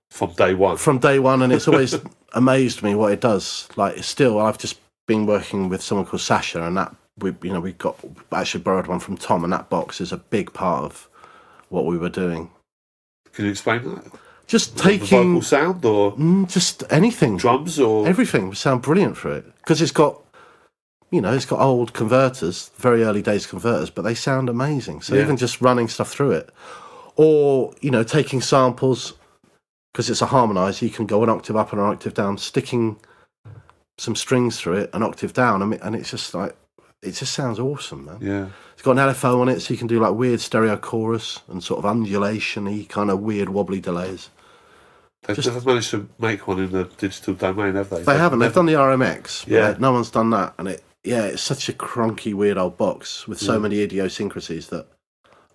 from day one, and it's always amazed me what it does. Like, still, I've just been working with someone called Sasha, and that we actually borrowed one from Tom, and that box is a big part of what we were doing. Can you explain that? Just taking the vocal sound or just anything, drums or everything would sound brilliant for it, because it's got old converters, very early days converters, but they sound amazing. So even just running stuff through it, or taking samples, because it's a harmonizer, you can go an octave up and an octave down, sticking some strings through it, an octave down, and it's just like, it just sounds awesome, man. Yeah. It's got an LFO on it, so you can do like weird stereo chorus and sort of undulation-y kind of weird wobbly delays. They've never managed to make one in the digital domain, have they? They haven't. They've done the RMX. Yeah. No one's done that, and it's such a cronky, weird old box with so many idiosyncrasies that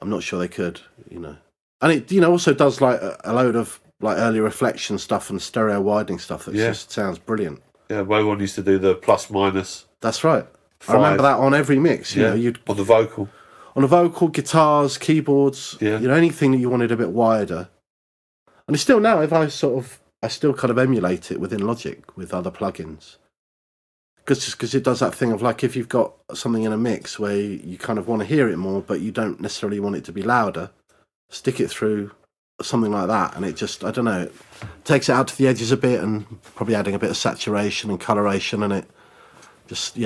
I'm not sure they could, And it, also does like a load of like early reflection stuff and stereo widening stuff that just sounds brilliant. Yeah, Wowan used to do the plus minus. That's right. 5. I remember that on every mix. You'd on the vocal. On the vocal, guitars, keyboards, Yeah. Anything that you wanted a bit wider. And it's still now, I still kind of emulate it within Logic with other plugins. Because it does that thing of like, if you've got something in a mix where you kind of want to hear it more, but you don't necessarily want it to be louder, stick it through something like that, and it just, I don't know, it takes it out to the edges a bit, and probably adding a bit of saturation and coloration, and it just,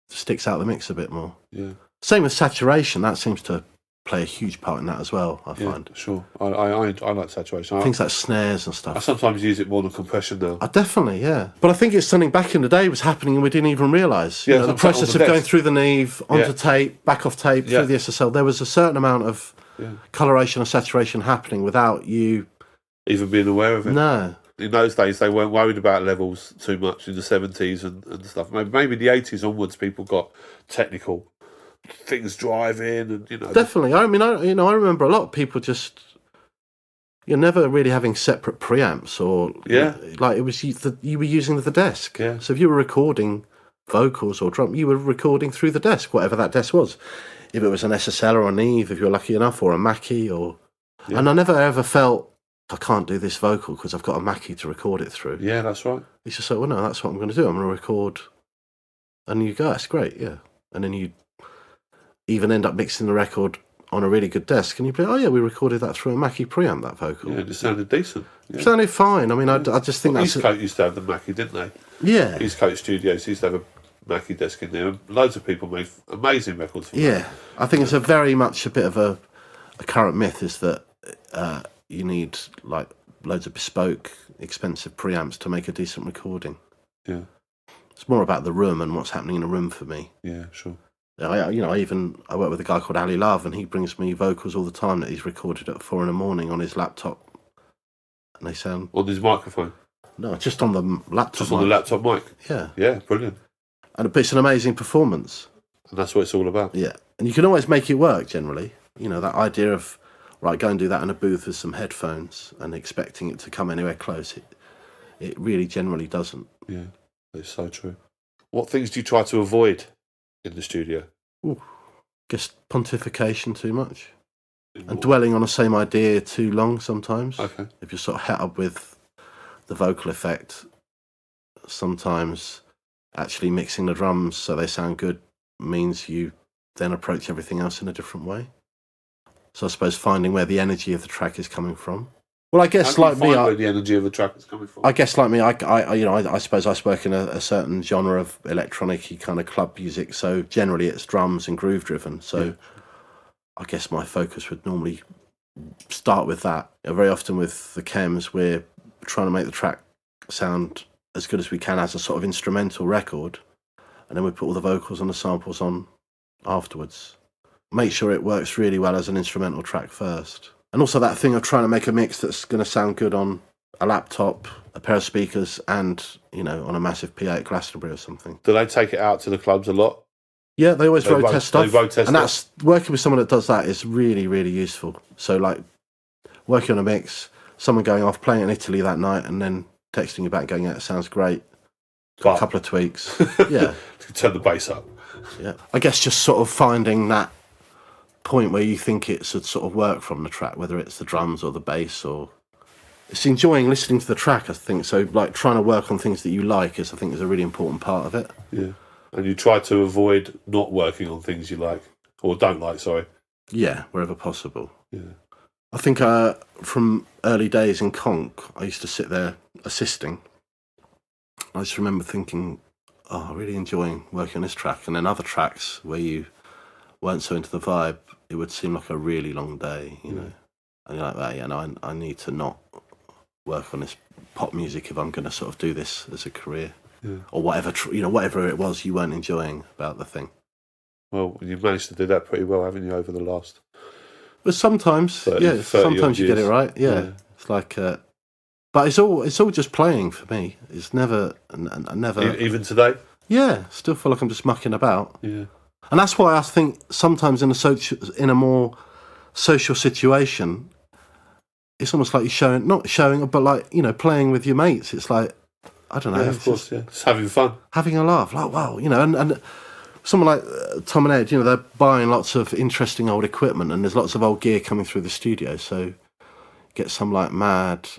sticks out the mix a bit more. Yeah. Same with saturation, that seems to play a huge part in that as well, I find. Sure. I like saturation. Things like snares and stuff. I sometimes use it more than compression now. Definitely, yeah. But I think it's something back in the day was happening and we didn't even realise. The process of going through the Neve, onto tape, back off tape, through the SSL, there was a certain amount of coloration and saturation happening without you even being aware of it. No. In those days, they weren't worried about levels too much in the 70s and stuff. Maybe the 80s onwards, people got technical. Things driving and Definitely. I mean, I remember a lot of people just never really having separate preamps or like it was you were using the desk. Yeah. So if you were recording vocals or drum, you were recording through the desk, whatever that desk was. If it was an SSL or a Neve, if you're lucky enough, or a Mackie, and I never ever felt I can't do this vocal because I've got a Mackie to record it through. Yeah, that's right. It's just like, well, no, that's what I'm going to do. I'm going to record, and you go, that's great, yeah, and then you even end up mixing the record on a really good desk, and you play, we recorded that through a Mackie preamp, that vocal. Yeah, it sounded decent. Yeah. It sounded fine. I mean, I just think that's... East Coast used to have the Mackie, didn't they? Yeah. East Coast Studios used to have a Mackie desk in there, and loads of people made amazing records for that. I think it's a very much a bit of a current myth, is that you need like loads of bespoke, expensive preamps to make a decent recording. Yeah. It's more about the room and what's happening in a room for me. Yeah, sure. I work with a guy called Ali Love, and he brings me vocals all the time that he's recorded at 4 a.m. on his laptop, and they sound on his microphone. No, just on the laptop. Just on the laptop mic. Yeah, brilliant. And it's an amazing performance. And that's what it's all about. Yeah, and you can always make it work. Generally, that idea of go and do that in a booth with some headphones and expecting it to come anywhere close, it really generally doesn't. Yeah, it's so true. What things do you try to avoid in the studio? Just pontification too much. And dwelling on the same idea too long sometimes. Okay. If you're sort of het up with the vocal effect, sometimes actually mixing the drums so they sound good means you then approach everything else in a different way. So I suppose finding where the energy of the track is coming from. Well, I guess like me, where the energy of the track is coming from. I guess like me, I suppose I work in a certain genre of electronic-y kind of club music. So generally, it's drums and groove driven. So I guess my focus would normally start with that. Very often with the chems, we're trying to make the track sound as good as we can as a sort of instrumental record, and then we put all the vocals and the samples on afterwards. Make sure it works really well as an instrumental track first. And also that thing of trying to make a mix that's going to sound good on a laptop, a pair of speakers, and, on a massive PA at Glastonbury or something. Do they take it out to the clubs a lot? Yeah, they always road test stuff. They road test and that's working with someone that does that is really, really useful. So, like, working on a mix, someone going off, playing in Italy that night, and then texting you back going, it sounds great. Got a couple of tweaks. Yeah. Turn the bass up. Yeah. I guess just sort of finding that point where you think it should sort of work from the track, whether it's the drums or the bass, or it's enjoying listening to the track, I think. So like trying to work on things that you like is, I think, is a really important part of it. Yeah. And you try to avoid not working on things you like, or don't like, sorry. Yeah, wherever possible. Yeah. I think from early days in Konk, I used to sit there assisting. I just remember thinking, oh, I'm really enjoying working on this track. And then other tracks where you weren't so into the vibe, it would seem like a really long day, you know. And you're like, well, yeah, no, I need to not work on this pop music if I'm going to sort of do this as a career. Yeah. Or whatever, whatever it was you weren't enjoying about the thing. Well, you've managed to do that pretty well, haven't you, over the last... Well, sometimes, 30 sometimes you get it right, yeah. It's like... but it's all just playing for me. It's never... never. Even today? Yeah, still feel like I'm just mucking about. Yeah. And that's why I think sometimes in a more social situation, it's almost like you're not showing, but like, playing with your mates. It's like, I don't know. Yeah, of course, just having fun. Having a laugh. Like, wow, and someone like Tom and Ed, they're buying lots of interesting old equipment and there's lots of old gear coming through the studio. So get some like mad,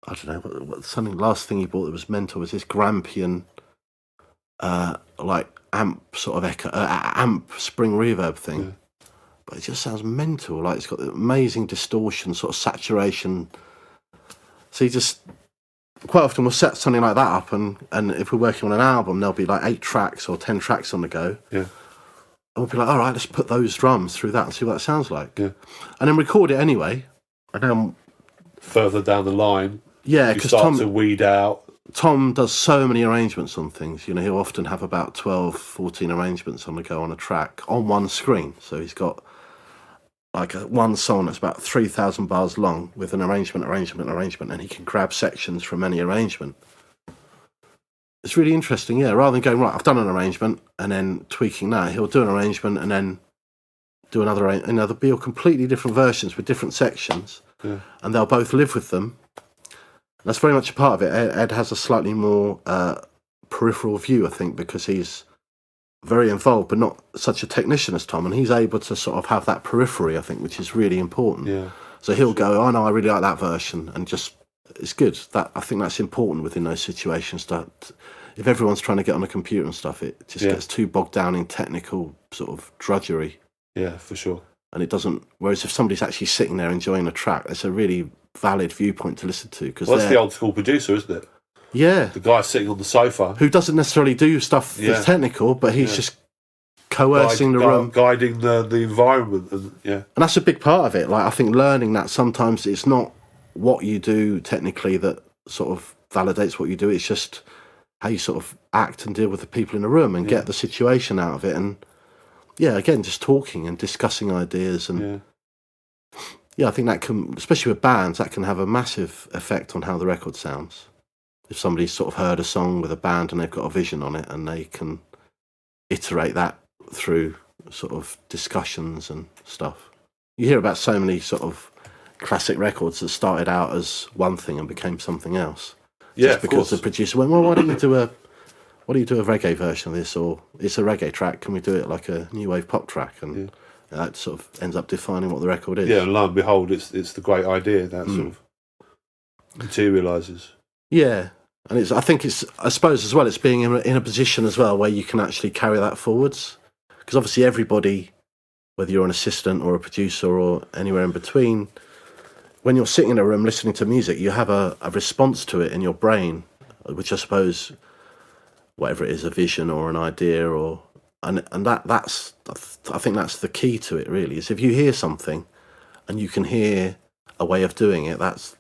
I don't know, what something, last thing he bought that was mental was this Grampian, like amp sort of amp spring reverb thing. Yeah. But it just sounds mental. Like it's got the amazing distortion, sort of saturation. So you just... Quite often we'll set something like that up and if we're working on an album, there'll be like 8 tracks or 10 tracks on the go. Yeah. And we'll be like, all right, let's put those drums through that and see what that sounds like. Yeah. And then record it anyway. And then... Further down the line, yeah, because Tom... to weed out... Tom does so many arrangements on things. He'll often have about 12, 14 arrangements on the go on a track on one screen. So he's got... like one song that's about 3,000 bars long with an arrangement, and he can grab sections from any arrangement. It's really interesting, yeah. Rather than going, right, I've done an arrangement and then tweaking that, he'll do an arrangement and then do another, there'll be all completely different versions with different sections, and they'll both live with them. That's very much a part of it. Ed has a slightly more peripheral view, I think, because he's very involved, but not such a technician as Tom, and he's able to sort of have that periphery, I think, which is really important. Yeah. So he'll go, oh no, I really like that version, and just it's good. That I think that's important within those situations. That if everyone's trying to get on a computer and stuff, it just gets too bogged down in technical sort of drudgery. Yeah, for sure. And it doesn't. Whereas if somebody's actually sitting there enjoying a track, it's a really valid viewpoint to listen to. Because that's the old school producer, isn't it? Yeah. The guy sitting on the sofa. Who doesn't necessarily do stuff that's technical, but he's just coercing the room. Guiding the environment. And that's a big part of it. Like, I think learning that sometimes it's not what you do technically that sort of validates what you do. It's just how you sort of act and deal with the people in the room and get the situation out of it. And, again, just talking and discussing ideas. And I think that can, especially with bands, that can have a massive effect on how the record sounds. If somebody's sort of heard a song with a band and they've got a vision on it and they can iterate that through sort of discussions and stuff. You hear about so many sort of classic records that started out as one thing and became something else. Yeah, just because the producer went, well, why don't you do a reggae version of this? Or it's a reggae track, can we do it like a new wave pop track? And that sort of ends up defining what the record is. Yeah, and lo and behold, it's the great idea that sort of materialises. Yeah. And I suppose as well, it's being in a position as well where you can actually carry that forwards. Because obviously everybody, whether you're an assistant or a producer or anywhere in between, when you're sitting in a room listening to music, you have a response to it in your brain, which I suppose, whatever it is, a vision or an idea, and that's I think that's the key to it really, is if you hear something and you can hear a way of doing it, that's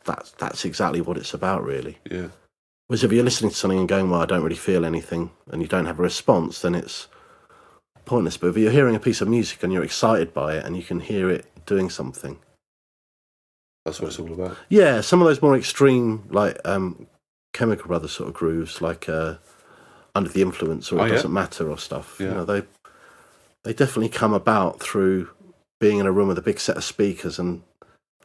exactly what it's about really. Yeah. Whereas if you're listening to something and going, well, I don't really feel anything, and you don't have a response, then it's pointless. But if you're hearing a piece of music and you're excited by it and you can hear it doing something. That's what it's all about. Yeah, some of those more extreme, like Chemical Brothers sort of grooves, like Under the Influence or It Doesn't Matter or stuff. Yeah. They definitely come about through being in a room with a big set of speakers and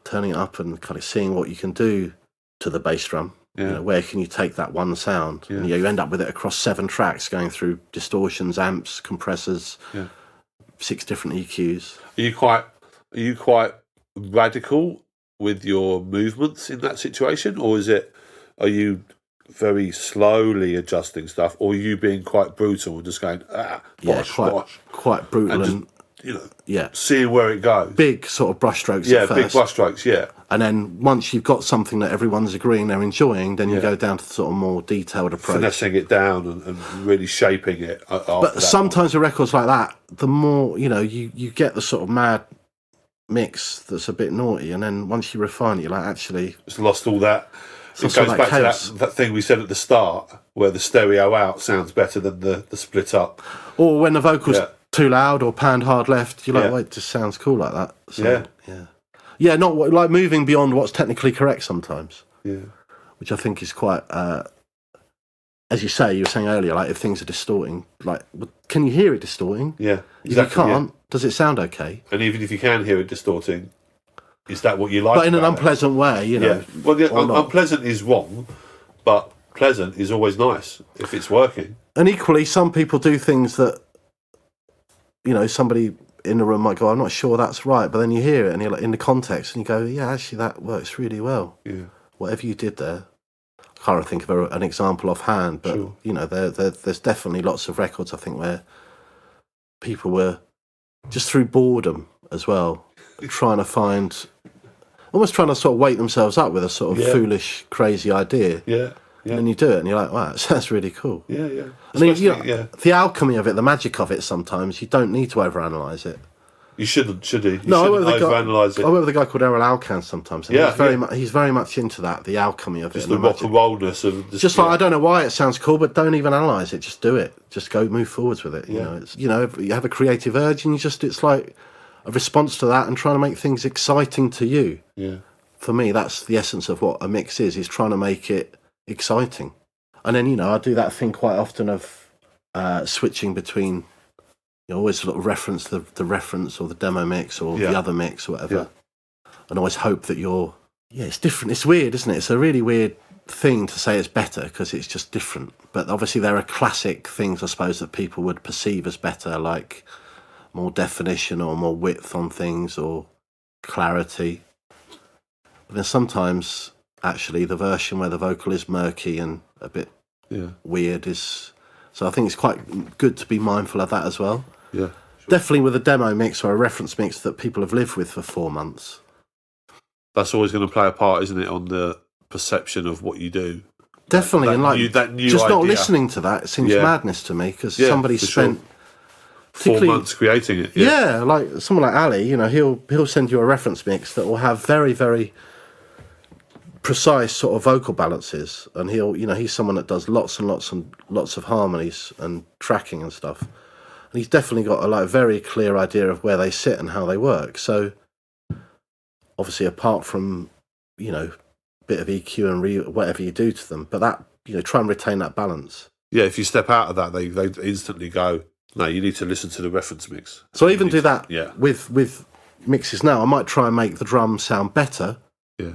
turning it up and kind of seeing what you can do to the bass drum. Yeah. Where can you take that one sound? Yeah. And you end up with it across 7 tracks, going through distortions, amps, compressors, 6 different EQs. Are you quite radical with your movements in that situation, or are you very slowly adjusting stuff, or you being quite brutal and just going, bosh. Quite brutal and seeing where it goes. Big sort of brushstrokes at first. Big brushstrokes, And then once you've got something that everyone's agreeing they're enjoying, then you go down to the sort of more detailed approach. Finessing it down and really shaping it. But sometimes with records like that, the more, you get the sort of mad mix that's a bit naughty, and then once you refine it, you're like, actually... It's lost all that. It goes back to that thing we said at the start, where the stereo out sounds better than the split up. Or when the vocal's too loud or panned hard left, you're like, well, it just sounds cool like that. So, yeah, not like moving beyond what's technically correct sometimes. Yeah. Which I think is quite, as you were saying earlier, like if things are distorting, like, can you hear it distorting? Yeah. Exactly, if you can't, does it sound okay? And even if you can hear it distorting, is that what you like? But in an unpleasant way, Yeah. Well, unpleasant is wrong, but pleasant is always nice if it's working. And equally, some people do things that, somebody in the room might go, I'm not sure that's right, but then you hear it and you're like in the context and you go, yeah, actually that works really well. Yeah. Whatever you did there. I can't think of an example offhand, but sure. There's definitely lots of records, I think, where people were just through boredom as well, trying to sort of wake themselves up with a sort of foolish, crazy idea. Yeah. And then you do it and you're like, wow, that's really cool. Yeah, yeah. I mean, the alchemy of it, the magic of it, sometimes you don't need to overanalyze it. You shouldn't, should you? No, I work with a guy called Errol Alcan sometimes. And he's very much into that, the alchemy of just it. The rock and rollness of just like, I don't know why it sounds cool, but don't even analyse it. Just do it. Just move forwards with it. You have a creative urge, and it's like a response to that, and trying to make things exciting to you. Yeah. For me, that's the essence of what a mix is trying to make it exciting. And then I do that thing quite often of switching between. You always sort of reference the reference or the demo mix or the other mix or whatever, and always hope that it's different. It's weird, isn't it? It's a really weird thing to say it's better because it's just different. But obviously there are classic things, I suppose, that people would perceive as better, like more definition or more width on things or clarity. But then sometimes, actually, the version where the vocal is murky and a bit weird is... So I think it's quite good to be mindful of that as well. Yeah. Sure. Definitely with a demo mix or a reference mix that people have lived with for 4 months. That's always going to play a part, isn't it, on the perception of what you do? Definitely. That new just idea. Not listening to that seems madness to me because somebody spent... Sure. 4 months creating it. Yeah, like someone like Ali, he'll send you a reference mix that will have very, very precise sort of vocal balances, and he's someone that does lots and lots of harmonies and tracking and stuff, and he's definitely got a very clear idea of where they sit and how they work. So obviously apart from bit of EQ and whatever you do to them, but that try and retain that balance. Yeah, if you step out of that, they instantly go, no, you need to listen to the reference mix. So I even do that with mixes now. I might try and make the drums sound better. Yeah.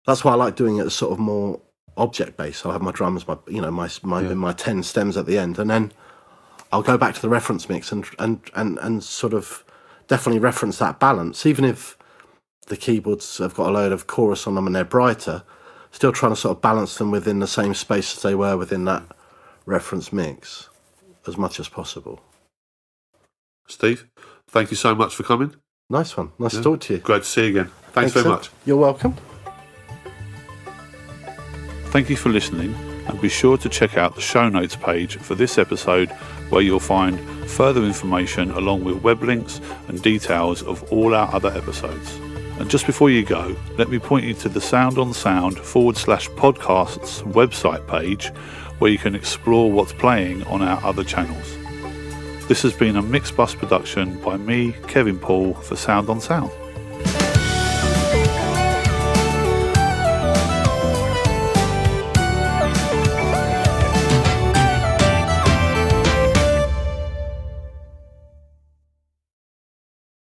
That's why I like doing it as sort of more object based. I'll have my drums, my 10 stems at the end, and then I'll go back to the reference mix and sort of definitely reference that balance. Even if the keyboards have got a load of chorus on them and they're brighter, still trying to sort of balance them within the same space as they were within that reference mix as much as possible. Steve, thank you so much for coming. Nice one. Nice to talk to you. Great to see you again. Thanks very much. You're welcome. Thank you for listening, and be sure to check out the show notes page for this episode, where you'll find further information along with web links and details of all our other episodes. And just before you go, let me point you to the Sound on Sound /podcasts website page, where you can explore what's playing on our other channels. This has been a Mixbus production by me, Kevin Paul, for Sound on Sound.